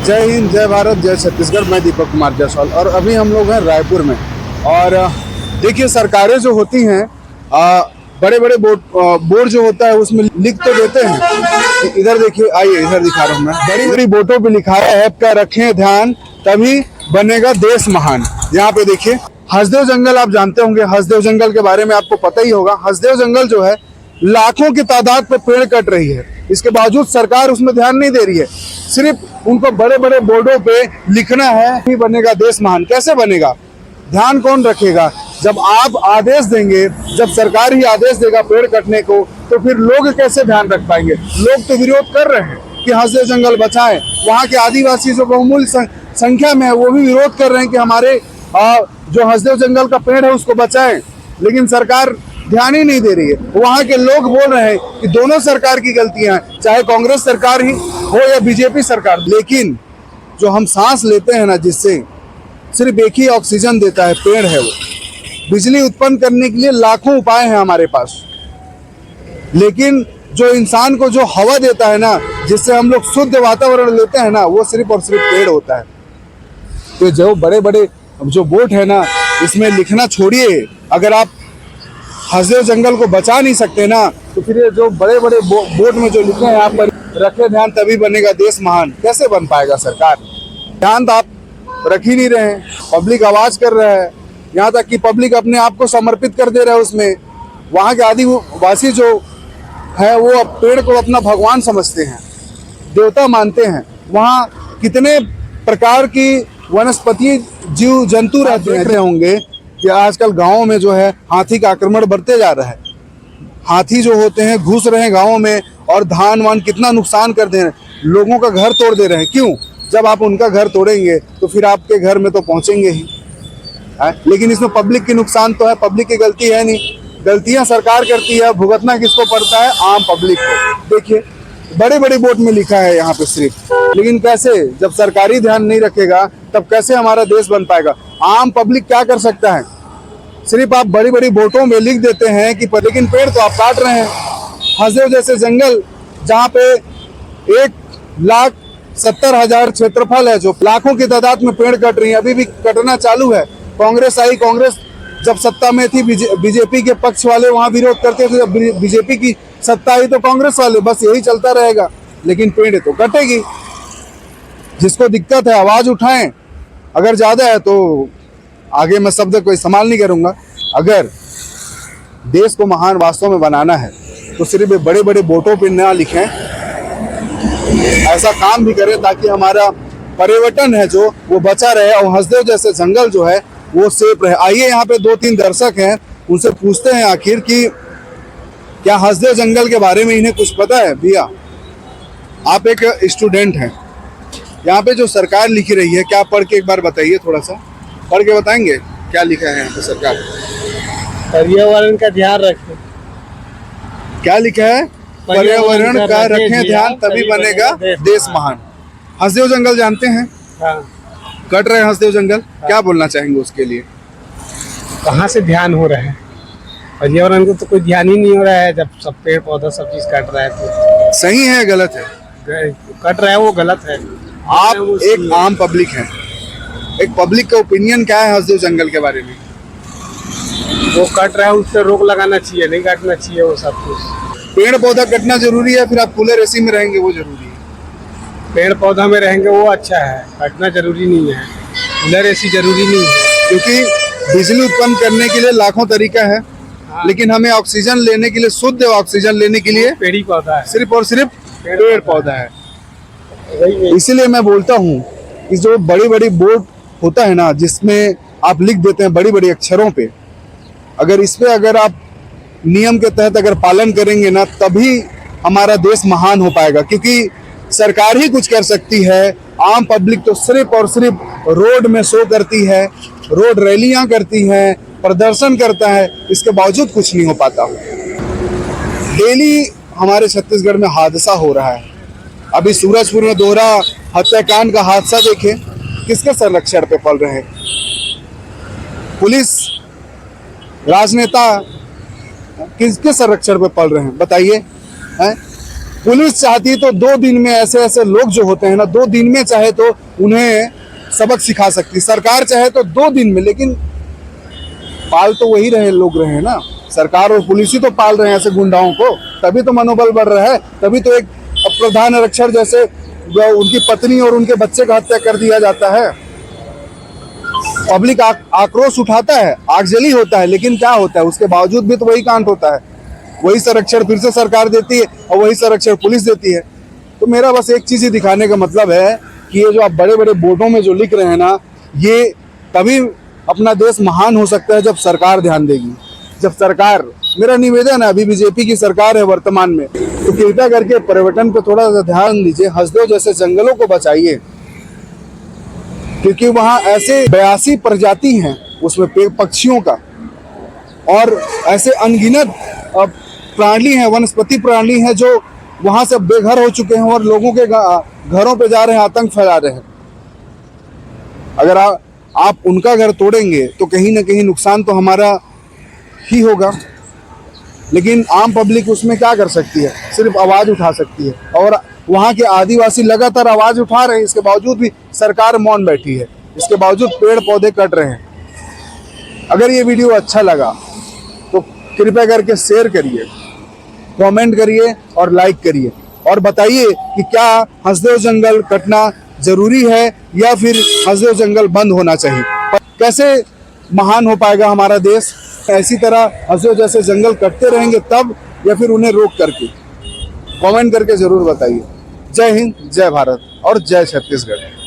जय हिंद, जय भारत, जय छत्तीसगढ़। मैं दीपक कुमार जायसवाल और अभी हम लोग हैं रायपुर में। और देखिए, सरकारें जो होती हैं बड़े बड़े बोर्ड जो होता है उसमें लिख तो देते हैं। इधर देखिए, आइए इधर दिखा रहा हूँ मैं। बड़ी बड़ी बोर्डों पे लिखा है ऐप का रखें ध्यान, तभी बनेगा देश महान। यहाँ पे देखिए, हसदेव जंगल आप जानते होंगे। हसदेव जंगल के बारे में आपको पता ही होगा। हसदेव जंगल जो है लाखों की तादाद पे पेड़ कट रही है, इसके बावजूद सरकार उसमें ध्यान नहीं दे रही है। सिर्फ उनको बड़े बड़े बोर्डों पे लिखना है कि बनेगा देश महान। कैसे बनेगा? ध्यान कौन रखेगा? जब आप आदेश देंगे, जब सरकार ही आदेश देगा पेड़ कटने को, तो फिर लोग कैसे ध्यान रख पाएंगे? लोग तो विरोध कर रहे हैं कि हसदेव जंगल बचाएं। वहाँ के आदिवासी जो बहुमूल्य संख्या में है वो भी विरोध कर रहे हैं कि हमारे जो हसदेव जंगल का पेड़ है उसको बचाएं, लेकिन सरकार ध्यान ही नहीं दे रही है। वहाँ के लोग बोल रहे हैं कि दोनों सरकार की गलतियां हैं, चाहे कांग्रेस सरकार ही हो या बीजेपी सरकार। लेकिन जो हम सांस लेते हैं ना, जिससे सिर्फ एक ही ऑक्सीजन देता है, पेड़ है वो। बिजली उत्पन्न करने के लिए लाखों उपाय हैं हमारे पास, लेकिन जो इंसान को जो हवा देता है ना, जिससे हम लोग शुद्ध वातावरण लेते हैं ना, वो सिर्फ और सिर्फ पेड़ होता है। तो जो बड़े बड़े जो बोर्ड है ना, इसमें लिखना छोड़िए। अगर आप हसदेव जंगल को बचा नहीं सकते ना, तो फिर ये जो बड़े बड़े बोर्ड में जो लिखे हैं यहाँ पर रखे ध्यान, तभी बनेगा देश महान, कैसे बन पाएगा? सरकार ध्यान तो आप रख ही नहीं रहे हैं। पब्लिक आवाज कर रहा है, यहाँ तक कि पब्लिक अपने आप को समर्पित कर दे रहा है उसमें। वहाँ के आदिवासी जो है वो अब पेड़ को अपना भगवान समझते हैं, देवता मानते हैं। वहाँ कितने प्रकार की वनस्पति जीव जंतु रहते हैं होंगे कि आजकल गाँव में जो है हाथी का आक्रमण बढ़ते जा रहा है। हाथी जो होते हैं घुस रहे हैं गाँव में और धान वान कितना नुकसान कर दे रहे हैं, लोगों का घर तोड़ दे रहे हैं। क्यों? जब आप उनका घर तोड़ेंगे तो फिर आपके घर में तो पहुंचेंगे ही है। लेकिन इसमें पब्लिक की नुकसान तो है, पब्लिक की गलती है नहीं। गलतियां सरकार करती है, भुगतना किसको पड़ता है? आम पब्लिक को। देखिए, बड़े बड़े बोर्ड में लिखा है यहाँ पे सिर्फ, लेकिन कैसे? जब सरकारी ध्यान नहीं रखेगा तब कैसे हमारा देश बन पाएगा? आम पब्लिक क्या कर सकता है? सिर्फ आप बड़ी बड़ी बोर्डों में लिख देते हैं कि लेकिन पेड़ तो आप काट रहे हैं। हसदेव जैसे जंगल जहाँ पे 1,70,000 क्षेत्रफल है, जो लाखों की तादाद में पेड़ कट रही है, अभी भी कटना चालू है। कांग्रेस आई, कांग्रेस जब सत्ता में थी, बीजेपी के पक्ष वाले वहाँ विरोध करते थे। जब बीजेपी की सत्ता आई तो कांग्रेस वाले, बस यही चलता रहेगा। लेकिन पेड़ तो कटेगी। जिसको दिक्कत है आवाज उठाएं। अगर ज्यादा है तो आगे मैं शब्द को इस्तेमाल नहीं करूंगा। अगर देश को महान वास्तव में बनाना है तो सिर्फ बड़े बड़े बोर्डों पे ना लिखें, ऐसा काम भी करें ताकि हमारा पर्यटन है जो वो बचा रहे और हसदेव जैसे जंगल जो है वो सेफ रहे। आइए, यहाँ पे 2-3 दर्शक हैं, उनसे पूछते हैं आखिर कि क्या हसदेव जंगल के बारे में इन्हें कुछ पता है। भैया, आप एक स्टूडेंट हैं, यहाँ पे जो सरकार लिख रही है, क्या पढ़ के एक बार बताइए, थोड़ा सा पढ़ के बताएंगे क्या लिखा है यहाँ पे सरकार? पर्यावरण का ध्यान रखें। क्या लिखा है? पर्यावरण का रखें ध्यान, तभी बनेगा देश महान। हसदेव जंगल जानते हैं? हाँ। कट रहे हैं हसदेव जंगल, क्या बोलना चाहेंगे उसके लिए? कहाँ से ध्यान हो रहा है? पर्यावरण को तो कोई ध्यान ही नहीं हो रहा है, जब सब पेड़ पौधा सब चीज कट रहा है। तो सही है गलत है? कट रहा है वो गलत है। आप एक आम पब्लिक हैं, एक पब्लिक का ओपिनियन क्या है हसदेव जंगल के बारे में? वो कट रहा है, उस पर रोक लगाना चाहिए, नहीं काटना चाहिए वो सब कुछ। पेड़ पौधा कटना जरूरी है, फिर आप कूलर एसी में रहेंगे वो जरूरी है? पेड़ पौधा में रहेंगे वो अच्छा है, कटना जरूरी नहीं है। कूलर एसी जरूरी नहीं है, क्योंकि बिजली उत्पन्न करने के लिए लाखों तरीका है। हाँ। लेकिन हमें ऑक्सीजन लेने के लिए, शुद्ध ऑक्सीजन लेने के लिए पेड़ ही पौधा है, सिर्फ और सिर्फ पेड़ पौधा है। इसीलिए मैं बोलता हूँ कि जो बड़ी बड़ी बोर्ड होता है ना, जिसमें आप लिख देते हैं बड़ी बड़ी अक्षरों पे, अगर आप नियम के तहत अगर पालन करेंगे ना, तभी हमारा देश महान हो पाएगा। क्योंकि सरकार ही कुछ कर सकती है, आम पब्लिक तो सिर्फ और सिर्फ रोड में शो करती है, रोड रैलियां करती हैं, प्रदर्शन करता है, इसके बावजूद कुछ नहीं हो पाता। डेली हमारे छत्तीसगढ़ में हादसा हो रहा है। अभी सूरजपुर में दोहरा हत्याकांड का हादसा देखे, किसके संरक्षण पे पल रहे हैं? पुलिस, राजनेता किसके संरक्षण पे पल रहे हैं? बताइए। पुलिस चाहती तो 2 दिन में ऐसे ऐसे लोग जो होते हैं ना, 2 दिन में चाहे तो उन्हें सबक सिखा सकती, सरकार चाहे तो 2 दिन में, लेकिन पाल तो वही रहे लोग रहे हैं ना, सरकार और पुलिस ही तो पाल रहे हैं ऐसे गुंडाओं को, तभी तो मनोबल बढ़ रहा है, तभी तो एक प्रधान आरक्षक जैसे उनकी पत्नी और उनके बच्चे का हत्या कर दिया जाता है। पब्लिक आक्रोश उठाता है, आगजनी होता है, लेकिन क्या होता है, उसके बावजूद भी तो वही कांड होता है, वही संरक्षण फिर से सरकार देती है और वही संरक्षण पुलिस देती है। तो मेरा बस एक चीज ही दिखाने का मतलब है कि ये जो आप बड़े बड़े बोर्डों में जो लिख रहे हैं ना, ये तभी अपना देश महान हो सकता है जब सरकार ध्यान देगी। जब सरकार, मेरा निवेदन है, अभी बीजेपी की सरकार है वर्तमान में, तो कृपया करके पर्यटन पे थोड़ा सा ध्यान दीजिए, हंसदेव जैसे जंगलों को बचाइए, क्योंकि वहाँ ऐसे 82 प्रजाति हैं उसमें पक्षियों का, और ऐसे अनगिनत प्राणी हैं, वनस्पति प्राणी हैं जो वहां से बेघर हो चुके हैं और लोगों के घरों पे जा रहे हैं, आतंक फैला रहे हैं। अगर आप उनका घर तोड़ेंगे तो कहीं ना कहीं नुकसान तो हमारा ही होगा, लेकिन आम पब्लिक उसमें क्या कर सकती है, सिर्फ आवाज उठा सकती है, और वहाँ के आदिवासी लगातार आवाज उठा रहे हैं, इसके बावजूद भी सरकार मौन बैठी है, इसके बावजूद पेड़ पौधे कट रहे हैं। अगर ये वीडियो अच्छा लगा तो कृपया करके शेयर करिए, कमेंट करिए और लाइक करिए, और बताइए कि क्या हंसदेव जंगल कटना जरूरी है या फिर हंसदेव जंगल बंद होना चाहिए। कैसे महान हो पाएगा हमारा देश, ऐसी तरह हंसदेव जैसे जंगल कटते रहेंगे तब, या फिर उन्हें रोक करके? कमेंट करके जरूर बताइए। जय हिंद, जय भारत और जय छत्तीसगढ़।